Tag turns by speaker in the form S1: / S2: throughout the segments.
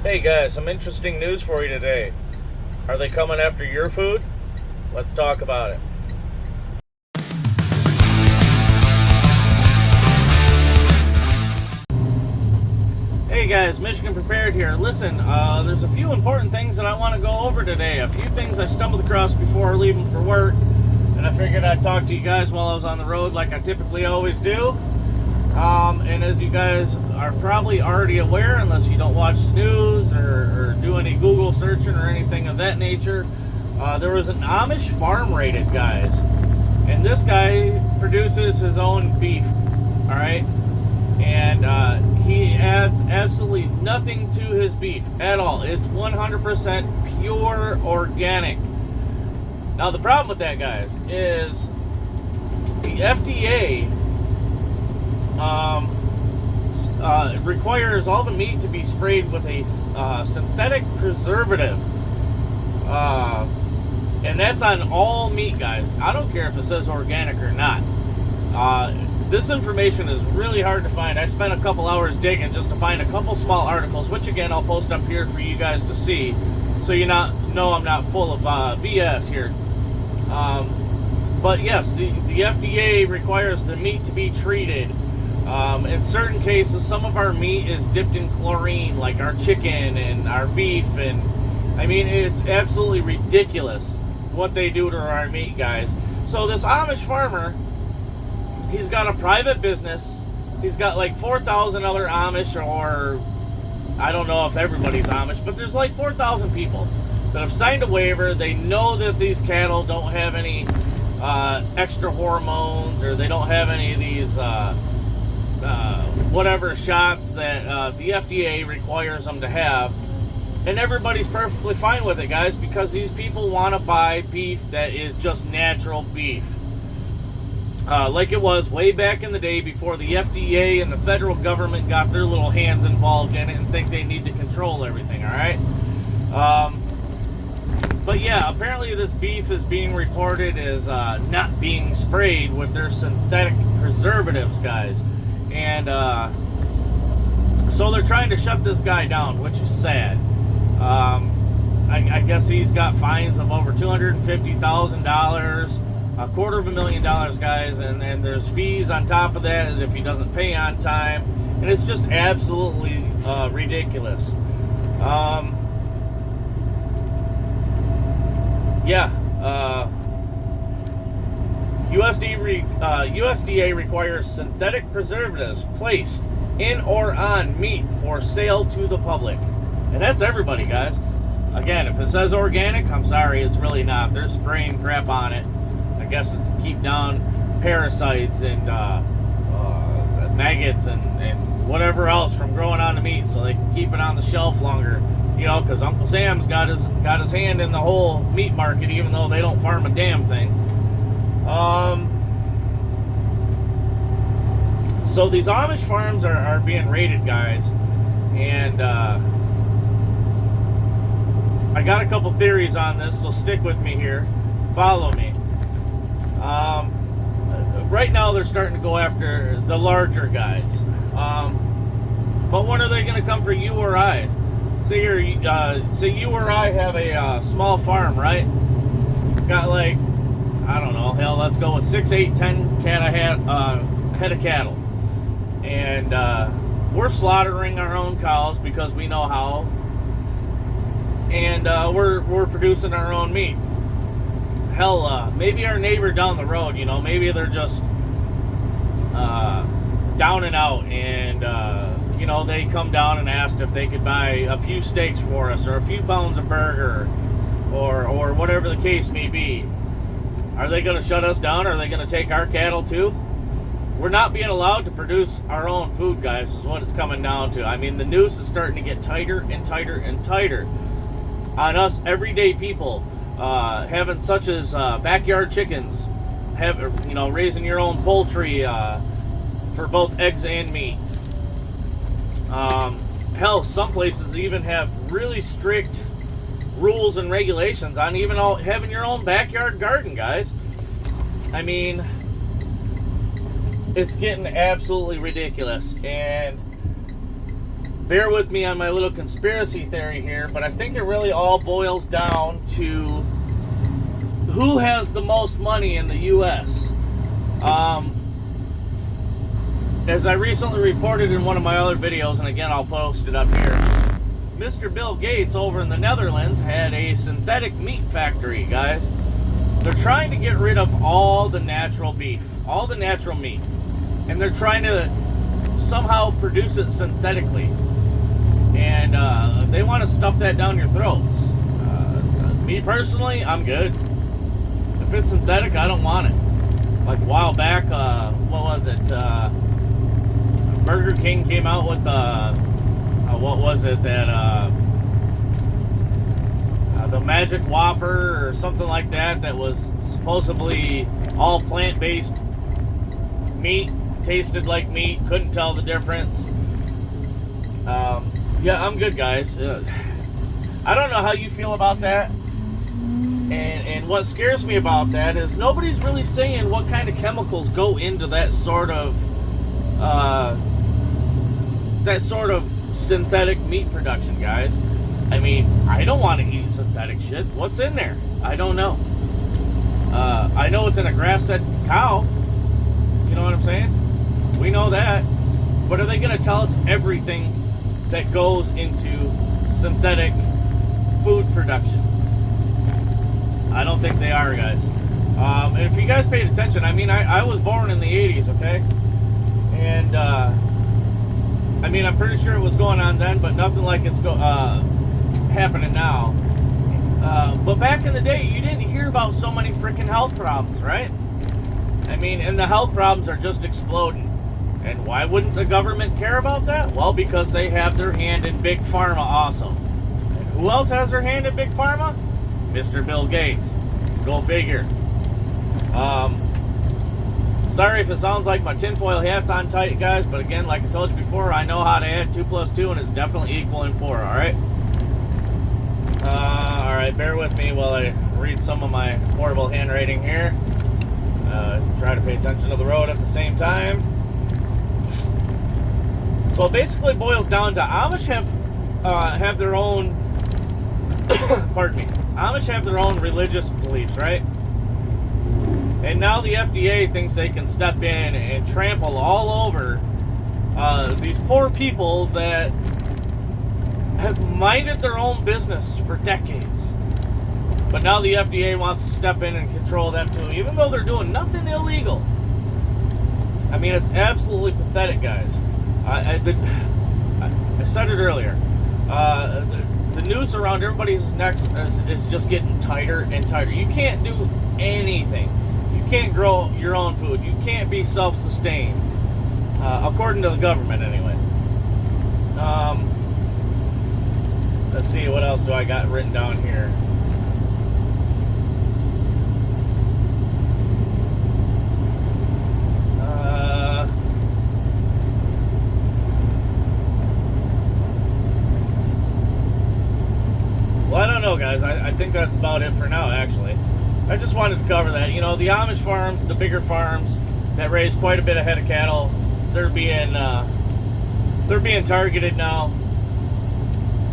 S1: Hey guys, some interesting news for you today. Are they coming after your food? Let's talk about it. Hey guys, Michigan Prepared here. Listen, there's a few important things that I want to go over today. A few things I stumbled across before leaving for work, and I figured I'd talk to you guys while I was on the road like I typically always do. And as you guys are probably already aware, unless you don't watch the news or do any Google searching or anything of that nature, there was an Amish farm raided, guys. And this guy produces his own beef, alright? And he adds absolutely nothing to his beef at all. It's 100% pure organic. Now, the problem with that, guys, is the FDA requires all the meat to be sprayed with a synthetic preservative. And that's on all meat, guys. I don't care if it says organic or not. This information is really hard to find. I spent a couple hours digging just to find a couple small articles, which again I'll post up here for you guys to see, so you know I'm not full of BS here. But yes, the FDA requires the meat to be treated. In certain cases, some of our meat is dipped in chlorine, like our chicken and our beef, and I mean, it's absolutely ridiculous what they do to our meat, guys. So this Amish farmer, he's got a private business. He's got like 4,000 other Amish, or I don't know if everybody's Amish, but there's like 4,000 people that have signed a waiver. They know that these cattle don't have any extra hormones, or they don't have any of these whatever shots that the FDA requires them to have. And everybody's perfectly fine with it, guys, because these people want to buy beef that is just natural beef. Like it was way back in the day before the FDA and the federal government got their little hands involved in it and think they need to control everything, alright? But yeah, apparently this beef is being reported as not being sprayed with their synthetic preservatives, guys. And so they're trying to shut this guy down, which is sad. I guess he's got fines of over $250,000, $250,000, guys, and there's fees on top of that if he doesn't pay on time, and it's just absolutely ridiculous. USDA requires synthetic preservatives placed in or on meat for sale to the public. And that's everybody, guys. Again, if it says organic, I'm sorry, it's really not. They're spraying crap on it. I guess it's to keep down parasites and maggots and whatever else from growing on the meat, so they can keep it on the shelf longer. You know, because Uncle Sam's got his hand in the whole meat market, even though they don't farm a damn thing. So these Amish farms are being raided, guys, and I got a couple theories on this, so stick with me here. Follow me. Right now they're starting to go after the larger guys. But when are they going to come for you or I? Say you or I have a small farm, right? Got like, I don't know, hell, let's go with 6, 8, 10 head of cattle. And we're slaughtering our own cows because we know how. And we're producing our own meat. Hell, maybe our neighbor down the road, you know, maybe they're just down and out, and you know, they come down and asked if they could buy a few steaks for us, or a few pounds of burger, or whatever the case may be. Are they going to shut us down? Are they going to take our cattle too? We're not being allowed to produce our own food, guys, is what it's coming down to. I mean, the noose is starting to get tighter and tighter and tighter on us everyday people, having such as backyard chickens, raising your own poultry for both eggs and meat. Hell, some places even have really strict rules and regulations on even having your own backyard garden, guys. I mean, it's getting absolutely ridiculous. And bear with me on my little conspiracy theory here, but I think it really all boils down to who has the most money in the U.S. As I recently reported in one of my other videos, and again I'll post it up here, Mr. Bill Gates over in the Netherlands had a synthetic meat factory, guys. They're trying to get rid of all the natural beef, all the natural meat, and they're trying to somehow produce it synthetically. And they want to stuff that down your throats. Me personally, I'm good. If it's synthetic, I don't want it. Like a while back, what was it? Burger King came out with what was it that the Magic Whopper or something like that, that was supposedly all plant-based meat, tasted like meat, couldn't tell the difference. Yeah, I'm good, guys. I don't know how you feel about that. And what scares me about that is nobody's really saying what kind of chemicals go into that sort of synthetic meat production, guys. I mean, I don't want to eat synthetic shit. What's in there? I don't know. I know it's in a grass-fed cow. You know what I'm saying? We know that. But are they going to tell us everything that goes into synthetic food production? I don't think they are, guys. And if you guys paid attention, I mean, I was born in the 80s, okay? And, I mean, I'm pretty sure it was going on then, but nothing like it's happening now. But back in the day, you didn't hear about so many freaking health problems, right? I mean, and the health problems are just exploding. And why wouldn't the government care about that? Well, because they have their hand in Big Pharma also. And who else has their hand in Big Pharma? Mr. Bill Gates. Go figure. Sorry if it sounds like my tinfoil hat's on tight, guys, but again, like I told you before, I know how to add 2 plus 2, and it's definitely equaling 4, alright? Alright, bear with me while I read some of my horrible handwriting here. Try to pay attention to the road at the same time. So it basically boils down to Amish have their own pardon me. Amish have their own religious beliefs, right? And now the FDA thinks they can step in and trample all over these poor people that have minded their own business for decades. But now the FDA wants to step in and control them too, even though they're doing nothing illegal. I mean, it's absolutely pathetic, guys. I said it earlier. The noose around everybody's necks is just getting tighter and tighter. You can't do anything. You can't grow your own food. You can't be self-sustained, according to the government, anyway. Let's see, what else do I got written down here? Well, I don't know, guys. I think that's about it for now, actually. I just wanted to cover that. You know, the Amish farms, the bigger farms that raise quite a bit of head of cattle, they're being targeted now.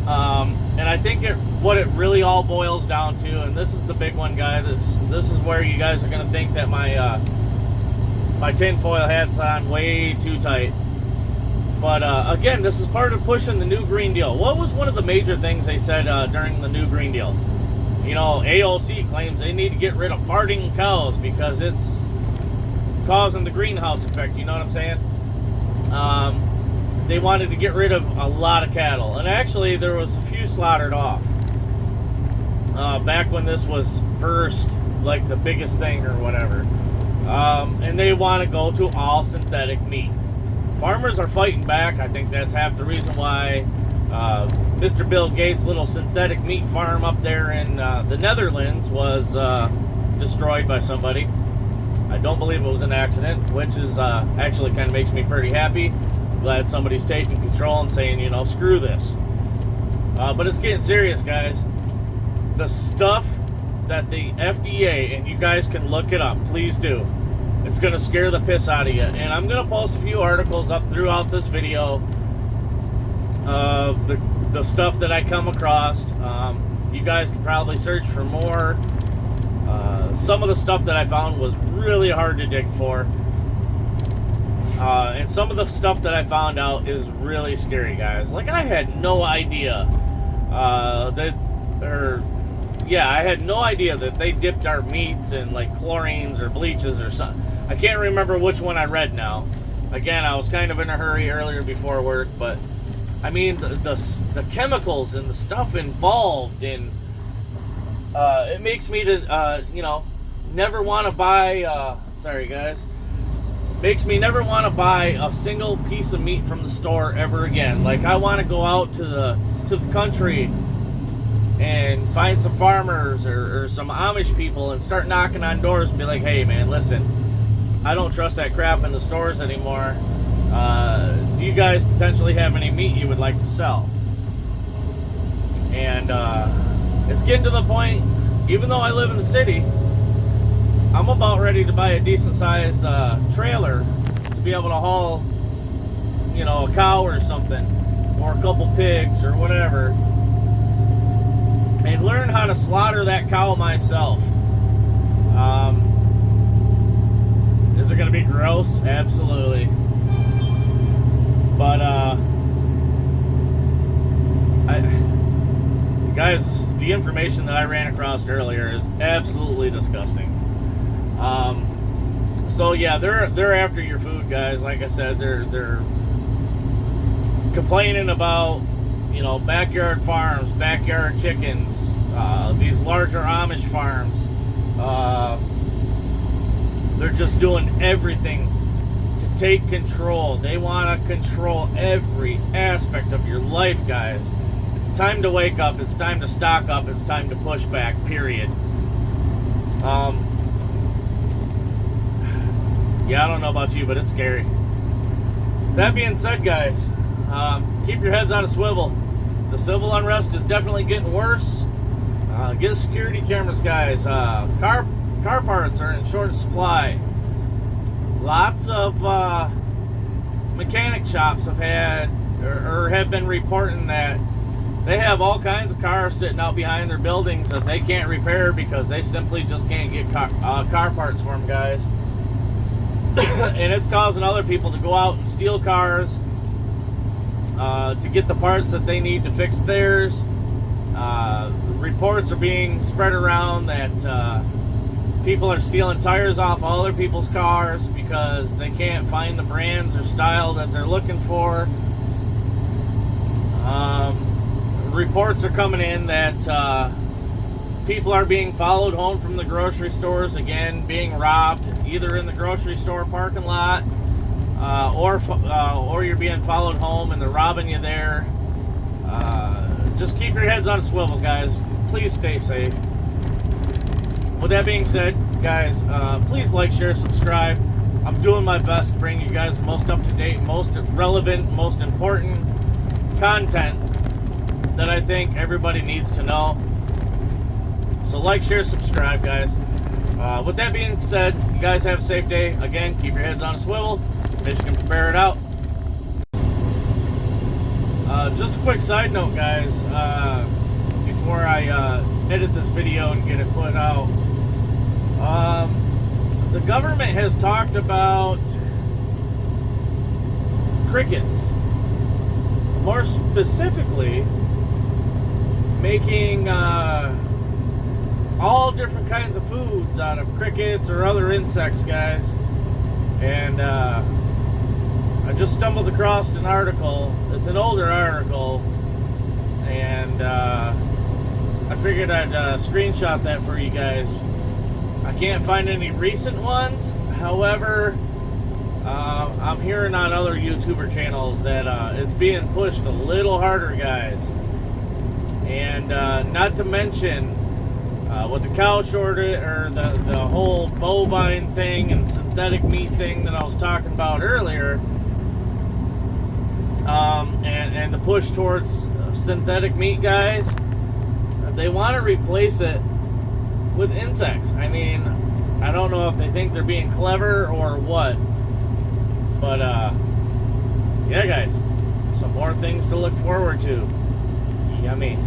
S1: And I think what it really all boils down to, and this is the big one, guys. This is where you guys are going to think that my tinfoil hat's on way too tight. But again, this is part of pushing the new Green Deal. What was one of the major things they said during the new Green Deal? You know, AOC claims they need to get rid of farting cows because it's causing the greenhouse effect. You know what I'm saying? They wanted to get rid of a lot of cattle. And actually, there was a few slaughtered off. Back when this was first, like, the biggest thing or whatever. And they want to go to all synthetic meat. Farmers are fighting back. I think that's half the reason why Mr. Bill Gates' little synthetic meat farm up there in the Netherlands was destroyed by somebody. I don't believe it was an accident, which is actually kind of makes me pretty happy. I'm glad somebody's taking control and saying, you know, screw this. But it's getting serious, guys. The stuff that the FDA, and you guys can look it up, please do. It's going to scare the piss out of you. And I'm going to post a few articles up throughout this video of the stuff that I come across. You guys can probably search for more. Some of the stuff that I found was really hard to dig for. And some of the stuff that I found out is really scary, guys. Like, I had no idea I had no idea that they dipped our meats in, like, chlorines or bleaches or something. I can't remember which one I read now. Again, I was kind of in a hurry earlier before work, but, I mean, the chemicals and the stuff involved in, it makes me to, never want to buy, sorry, guys. Makes me never want to buy a single piece of meat from the store ever again. Like, I want to go out to the country and find some farmers or some Amish people and start knocking on doors and be like, hey man, listen, I don't trust that crap in the stores anymore. Do you guys potentially have any meat you would like to sell? And it's getting to the point, even though I live in the city, I'm about ready to buy a decent sized trailer to be able to haul, a cow or something, or a couple pigs or whatever, and learn how to slaughter that cow myself. Is it going to be gross? Absolutely. But, guys, the information that I ran across earlier is absolutely disgusting. So yeah, they're after your food, guys. Like I said, they're complaining about, backyard farms, backyard chickens, these larger Amish farms. They're just doing everything to take control. They want to control every aspect of your life, guys. It's time to wake up. It's time to stock up. It's time to push back, period. Yeah, I don't know about you, but it's scary. That being said, guys, keep your heads on a swivel. The civil unrest is definitely getting worse. Get security cameras, guys. Car parts are in short supply. Lots of mechanic shops have had or have been reporting that they have all kinds of cars sitting out behind their buildings that they can't repair because they simply just can't get car parts for them, guys. And it's causing other people to go out and steal cars to get the parts that they need to fix theirs. Reports are being spread around that people are stealing tires off other people's cars because they can't find the brands or style that they're looking for. Reports are coming in that people are being followed home from the grocery stores, again, being robbed, either in the grocery store parking lot, or you're being followed home and they're robbing you there. Just keep your heads on a swivel, guys. Please stay safe. With that being said, guys, please like, share, subscribe. I'm doing my best to bring you guys the most up-to-date, most relevant, most important content that I think everybody needs to know. So like, share, subscribe, guys. With that being said, you guys have a safe day. Again, keep your heads on a swivel. Michigan Prepare it out. Just a quick side note, guys, before I edit this video and get it put out. The government has talked about crickets. More specifically, making all different kinds of foods out of crickets or other insects, guys. And I just stumbled across an article. It's an older article, and I figured I'd screenshot that for you guys. I can't find any recent ones. However, I'm hearing on other YouTuber channels that it's being pushed a little harder, guys. And not to mention, with the cow shortage, or the whole bovine thing and synthetic meat thing that I was talking about earlier, and the push towards synthetic meat, guys, they want to replace it with insects. I mean, I don't know if they think they're being clever or what, but yeah, guys, some more things to look forward to. Yummy.